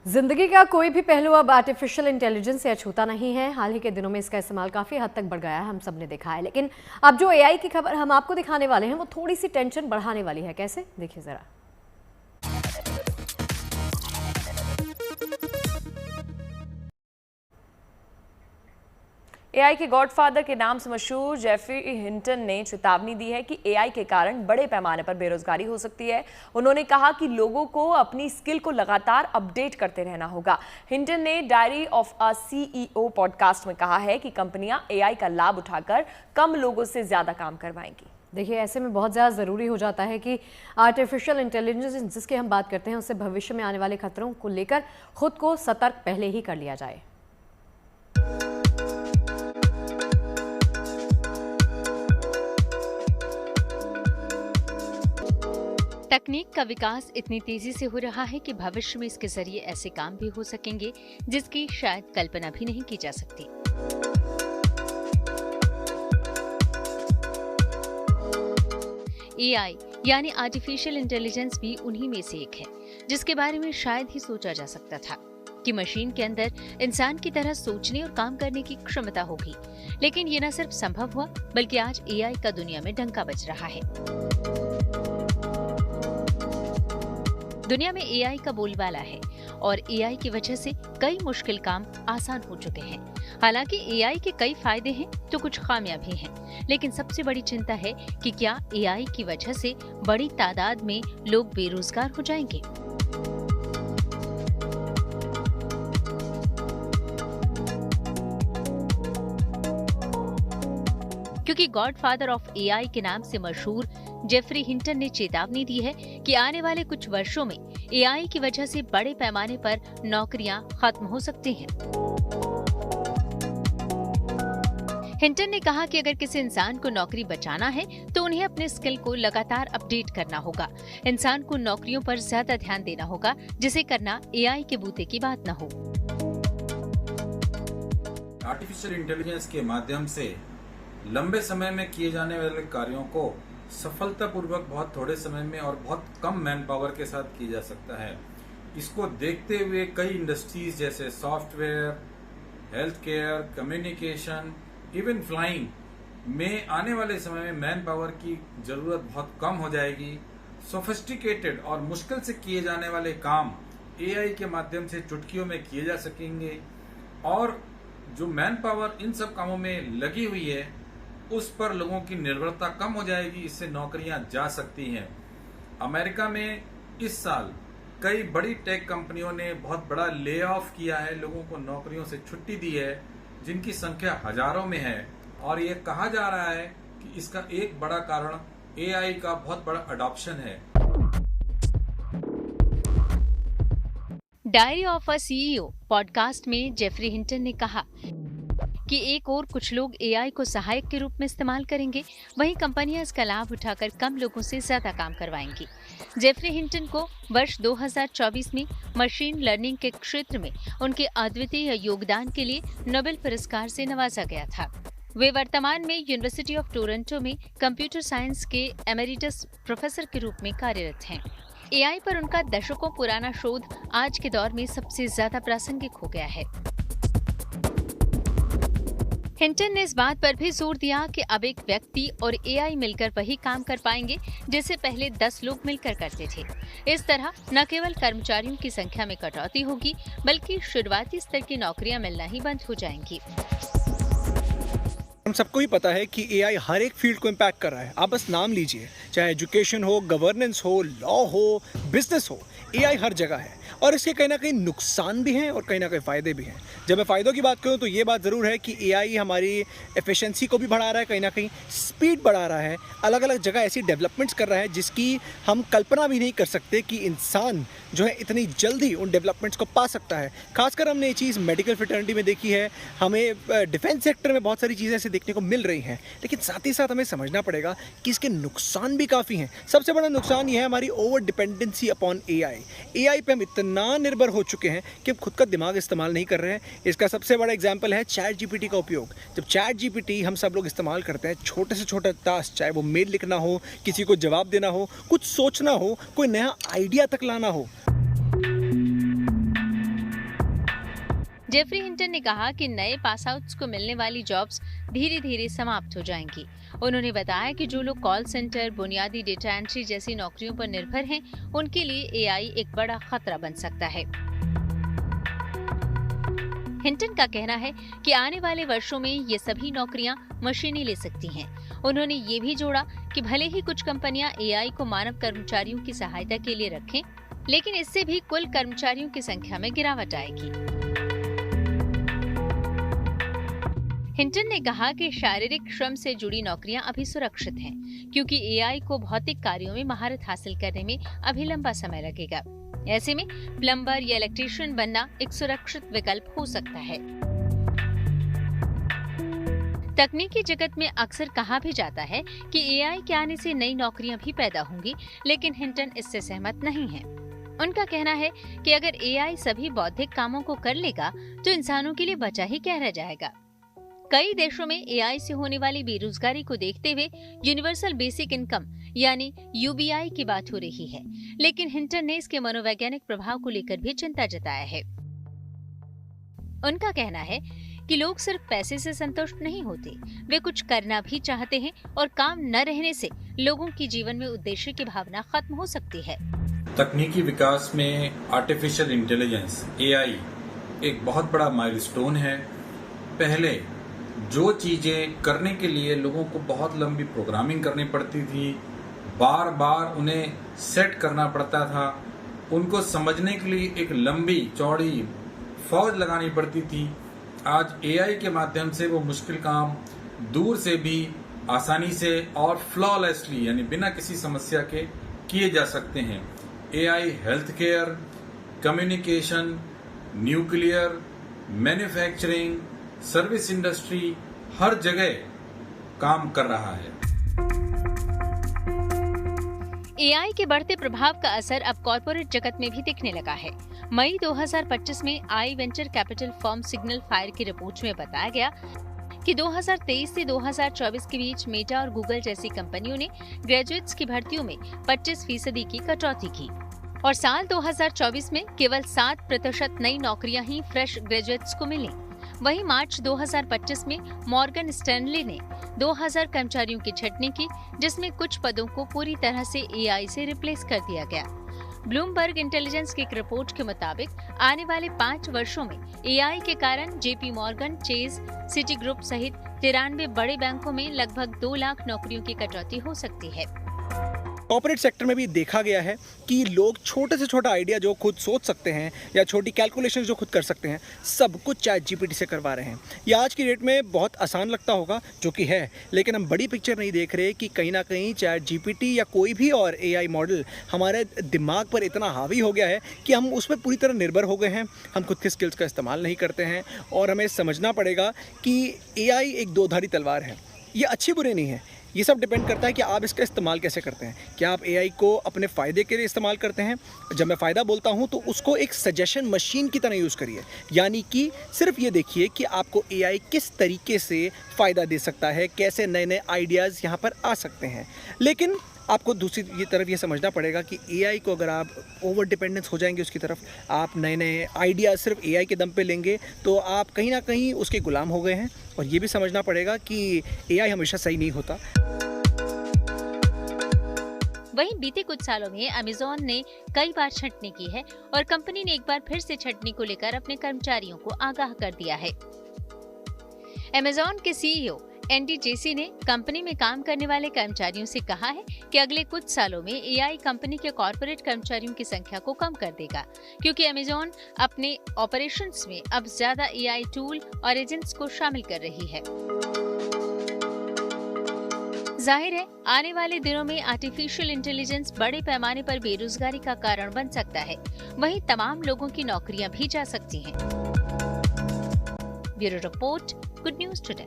जिंदगी का कोई भी पहलू अब आर्टिफिशियल इंटेलिजेंस से अछूता नहीं है। हाल ही के दिनों में इसका इस्तेमाल काफ़ी हद तक बढ़ गया है, हम सब ने देखा है। लेकिन अब जो एआई की खबर हम आपको दिखाने वाले हैं वो थोड़ी सी टेंशन बढ़ाने वाली है। कैसे, देखिए ज़रा। एआई के गॉडफादर के नाम से मशहूर जेफरी हिंटन ने चेतावनी दी है कि एआई के कारण बड़े पैमाने पर बेरोजगारी हो सकती है। उन्होंने कहा कि लोगों को अपनी स्किल को लगातार अपडेट करते रहना होगा। हिंटन ने diary of a CEO podcast में कहा है कि कंपनियां एआई का लाभ उठाकर कम लोगों से ज्यादा काम करवाएंगी। देखिए, ऐसे में बहुत ज़्यादा ज़रूरी हो जाता है कि आर्टिफिशियल इंटेलिजेंस जिसकी हम बात करते हैं उससे भविष्य में आने वाले खतरों को लेकर खुद को सतर्क पहले ही कर लिया जाए। तकनीक का विकास इतनी तेजी से हो रहा है कि भविष्य में इसके जरिए ऐसे काम भी हो सकेंगे जिसकी शायद कल्पना भी नहीं की जा सकती। एआई यानी आर्टिफिशियल इंटेलिजेंस भी उन्हीं में से एक है जिसके बारे में शायद ही सोचा जा सकता था कि मशीन के अंदर इंसान की तरह सोचने और काम करने की क्षमता होगी। लेकिन ये न सिर्फ संभव हुआ बल्कि आज एआई का दुनिया में डंका बज रहा है। दुनिया में एआई का बोलबाला है और एआई की वजह से कई मुश्किल काम आसान हो चुके हैं। हालांकि एआई के कई फायदे हैं तो कुछ खामियां भी हैं, लेकिन सबसे बड़ी चिंता है कि क्या एआई की वजह से बड़ी तादाद में लोग बेरोजगार हो जाएंगे। क्योंकि गॉडफादर ऑफ एआई के नाम से मशहूर जेफरी हिंटन ने चेतावनी दी है कि आने वाले कुछ वर्षों में एआई की वजह से बड़े पैमाने पर नौकरियां खत्म हो सकती हैं। हिंटन ने कहा कि अगर किसी इंसान को नौकरी बचाना है तो उन्हें अपने स्किल को लगातार अपडेट करना होगा। इंसान को नौकरियों पर ज्यादा ध्यान देना होगा जिसे करना एआई के बूते की बात न हो। आर्टिफिशियल इंटेलिजेंस के माध्यम से लंबे समय में किए जाने वाले कार्यों को सफलतापूर्वक बहुत थोड़े समय में और बहुत कम मैन पावर के साथ किया जा सकता है। इसको देखते हुए कई इंडस्ट्रीज जैसे software, health care, communication, even flying में आने वाले समय में मैन पावर की जरूरत बहुत कम हो जाएगी। सोफिस्टिकेटेड और मुश्किल से किए जाने वाले काम एआई के माध्यम से चुटकियों में किए जा सकेंगे और जो मैन पावर इन सब कामों में लगी हुई है उस पर लोगों की निर्भरता कम हो जाएगी। इससे नौकरियां जा सकती हैं। अमेरिका में इस साल कई बड़ी टेक कंपनियों ने बहुत बड़ा ले ऑफ किया है, लोगों को नौकरियों से छुट्टी दी है, जिनकी संख्या हजारों में है। और ये कहा जा रहा है कि इसका एक बड़ा कारण एआई का बहुत बड़ा अडॉप्शन है। Diary of a CEO podcast में जेफरी हिंटन ने कहा कि एक और कुछ लोग एआई को सहायक के रूप में इस्तेमाल करेंगे, वहीं कंपनियां इसका लाभ उठाकर कम लोगों से ज्यादा काम करवाएंगी। जेफरी हिंटन को वर्ष 2024 में मशीन लर्निंग के क्षेत्र में उनके अद्वितीय योगदान के लिए नोबेल पुरस्कार से नवाजा गया था। वे वर्तमान में यूनिवर्सिटी ऑफ टोरंटो में कंप्यूटर साइंस के एमेरिटस प्रोफेसर के रूप में कार्यरत हैं। एआई पर उनका दशकों पुराना शोध आज के दौर में सबसे ज्यादा प्रासंगिक हो गया है। हिंटन ने इस बात पर भी जोर दिया कि अब एक व्यक्ति और एआई मिलकर वही काम कर पाएंगे जिसे पहले 10 लोग मिलकर करते थे। इस तरह न केवल कर्मचारियों की संख्या में कटौती होगी बल्कि शुरुआती स्तर की नौकरियां मिलना ही बंद हो जाएंगी। हम सबको ही पता है कि एआई हर एक फील्ड को इम्पैक्ट कर रहा है। आप बस नाम लीजिए, चाहे एजुकेशन हो, गवर्नेंस हो, लॉ हो, बिजनेस हो, एआई हर जगह है और इसके कहीं ना कहीं नुकसान भी हैं और कहीं ना कहीं फ़ायदे भी हैं। जब मैं फ़ायदों की बात करूं तो ये बात ज़रूर है कि एआई हमारी एफिशिएंसी को भी बढ़ा रहा है, कहीं ना कहीं स्पीड बढ़ा रहा है, अलग अलग जगह ऐसी डेवलपमेंट्स कर रहा है जिसकी हम कल्पना भी नहीं कर सकते कि इंसान जो है इतनी जल्दी उन डेवलपमेंट्स को पा सकता है। खासकर हमने ये चीज़ मेडिकल फ्रेटर्निटी में देखी है, हमें डिफेंस सेक्टर में बहुत सारी चीज़ें ऐसे देखने को मिल रही हैं, लेकिन साथ ही साथ हमें समझना पड़ेगा कि इसके नुकसान भी काफ़ी हैं। सबसे बड़ा नुकसान ये है हमारी ओवर डिपेंडेंसी अपॉन एआई पे हम इतना निर्भर हो चुके हैं कि हम खुद का दिमाग इस्तेमाल नहीं कर रहे हैं। इसका सबसे बड़ा एग्जाम्पल है चैट जीपीटी का उपयोग। जब चैट जीपीटी हम सब लोग इस्तेमाल करते हैं, छोटे से छोटा टास्क, चाहे वो मेल लिखना हो, किसी को जवाब देना हो, कुछ सोचना हो, कोई नया आइडिया तक लाना हो, जेफरी हिंटन ने कहा कि नए पास आउट्स को मिलने वाली जॉब्स धीरे धीरे समाप्त हो जाएंगी। उन्होंने बताया कि जो लोग कॉल सेंटर, बुनियादी डेटा एंट्री जैसी नौकरियों पर निर्भर हैं, उनके लिए एआई एक बड़ा खतरा बन सकता है। हिंटन का कहना है कि आने वाले वर्षों में ये सभी नौकरियां मशीनें ले सकती हैं। उन्होंने ये भी जोड़ा कि भले ही कुछ कंपनियां एआई को मानव कर्मचारियों की सहायता के लिए रखें, लेकिन इससे भी कुल कर्मचारियों की संख्या में गिरावट आएगी। हिंटन ने कहा कि शारीरिक श्रम से जुड़ी नौकरियां अभी सुरक्षित हैं, क्योंकि एआई को भौतिक कार्यों में महारत हासिल करने में अभी लंबा समय लगेगा। ऐसे में प्लम्बर या इलेक्ट्रीशियन बनना एक सुरक्षित विकल्प हो सकता है। तकनीकी जगत में अक्सर कहा भी जाता है कि एआई के आने से नई नौकरियां भी पैदा होंगी, लेकिन हिंटन इससे सहमत नहीं है। उनका कहना है कि अगर एआई सभी बौद्धिक कामों को कर लेगा तो इंसानों के लिए बचा ही क्या रह जाएगा। कई देशों में एआई से होने वाली बेरोजगारी को देखते हुए यूनिवर्सल बेसिक इनकम यानी यूबीआई की बात हो रही है, लेकिन हिंटन ने इसके मनोवैज्ञानिक प्रभाव को लेकर भी चिंता जताया है। उनका कहना है कि लोग सिर्फ पैसे से संतुष्ट नहीं होते, वे कुछ करना भी चाहते हैं और काम न रहने से लोगों की जीवन में उद्देश्य की भावना खत्म हो सकती है। तकनीकी विकास में आर्टिफिशियल इंटेलिजेंस एआई एक बहुत बड़ा माइलस्टोन है। पहले जो चीजें करने के लिए लोगों को बहुत लंबी प्रोग्रामिंग करनी पड़ती थी, बार बार उन्हें सेट करना पड़ता था, उनको समझने के लिए एक लंबी चौड़ी फौज लगानी पड़ती थी। आज एआई के माध्यम से वो मुश्किल काम दूर से भी आसानी से और फ्लॉलेसली यानी बिना किसी समस्या के किए जा सकते हैं। AI health care, communication, nuclear, manufacturing, service industry हर जगह काम कर रहा है। एआई के बढ़ते प्रभाव का असर अब कॉर्पोरेट जगत में भी दिखने लगा है। मई 2025 में आई venture capital firm signal fire की रिपोर्ट में बताया गया कि 2023 से 2024 के बीच मेटा और गूगल जैसी कंपनियों ने ग्रेजुएट्स की भर्तियों में 25% की कटौती की और साल 2024 में केवल 7% नई नौकरियां ही फ्रेश ग्रेजुएट्स को मिली। वहीं मार्च 2025 में मॉर्गन स्टैनली ने 2000 कर्मचारियों की छंटनी की, जिसमें कुछ पदों को पूरी तरह से एआई से रिप्लेस कर दिया गया। ब्लूमबर्ग इंटेलिजेंस की एक रिपोर्ट के मुताबिक आने वाले 5 वर्षों में एआई के कारण JP Morgan, chase, city group सहित 93 बड़े बैंकों में लगभग 2 लाख नौकरियों की कटौती हो सकती है। कॉर्पोरेट सेक्टर में भी देखा गया है कि लोग छोटे से छोटा आइडिया जो खुद सोच सकते हैं या छोटी कैलकुलेशन जो खुद कर सकते हैं, सब कुछ चैट जीपीटी से करवा रहे हैं। ये आज की डेट में बहुत आसान लगता होगा, जो कि है, लेकिन हम बड़ी पिक्चर नहीं देख रहे कि कहीं ना कहीं चैट जीपीटी या कोई भी और एआई मॉडल हमारे दिमाग पर इतना हावी हो गया है कि हम उस पर पूरी तरह निर्भर हो गए हैं। हम खुद के स्किल्स का इस्तेमाल नहीं करते हैं और हमें समझना पड़ेगा कि एआई एक दोधारी तलवार है। ये अच्छी बुरी नहीं है, ये सब डिपेंड करता है कि आप इसका इस्तेमाल कैसे करते हैं। क्या आप एआई को अपने फ़ायदे के लिए इस्तेमाल करते हैं? जब मैं फ़ायदा बोलता हूं तो उसको एक सजेशन मशीन की तरह यूज़ करिए, यानी कि सिर्फ ये देखिए कि आपको एआई किस तरीके से फ़ायदा दे सकता है, कैसे नए नए आइडियाज़ यहाँ पर आ सकते हैं। लेकिन आपको दूसरी तरफ ये समझना पड़ेगा कि एआई को अगर आप ओवर डिपेंडेंस हो जाएंगे उसकी तरफ, आप नए नए आइडिया सिर्फ एआई के दम पे लेंगे तो आप कहीं ना कहीं उसके गुलाम हो गए हैं। और ये भी समझना पड़ेगा कि एआई हमेशा सही नहीं होता। वहीं बीते कुछ सालों में अमेज़न ने कई बार छंटनी की है और कंपनी ने एक बार फिर से छंटनी को लेकर अपने कर्मचारियों को आगाह कर दिया है। अमेज़न के सीईओ एंडी जेसी ने कंपनी में काम करने वाले कर्मचारियों से कहा है कि अगले कुछ सालों में एआई कंपनी के कॉर्पोरेट कर्मचारियों की संख्या को कम कर देगा, क्योंकि अमेज़न अपने ऑपरेशंस में अब ज्यादा एआई टूल और एजेंट्स को शामिल कर रही है। जाहिर है आने वाले दिनों में आर्टिफिशियल इंटेलिजेंस बड़े पैमाने पर बेरोजगारी का कारण बन सकता है, वहीं तमाम लोगों की नौकरियां भी जा सकती हैं। Bureau report, good news today.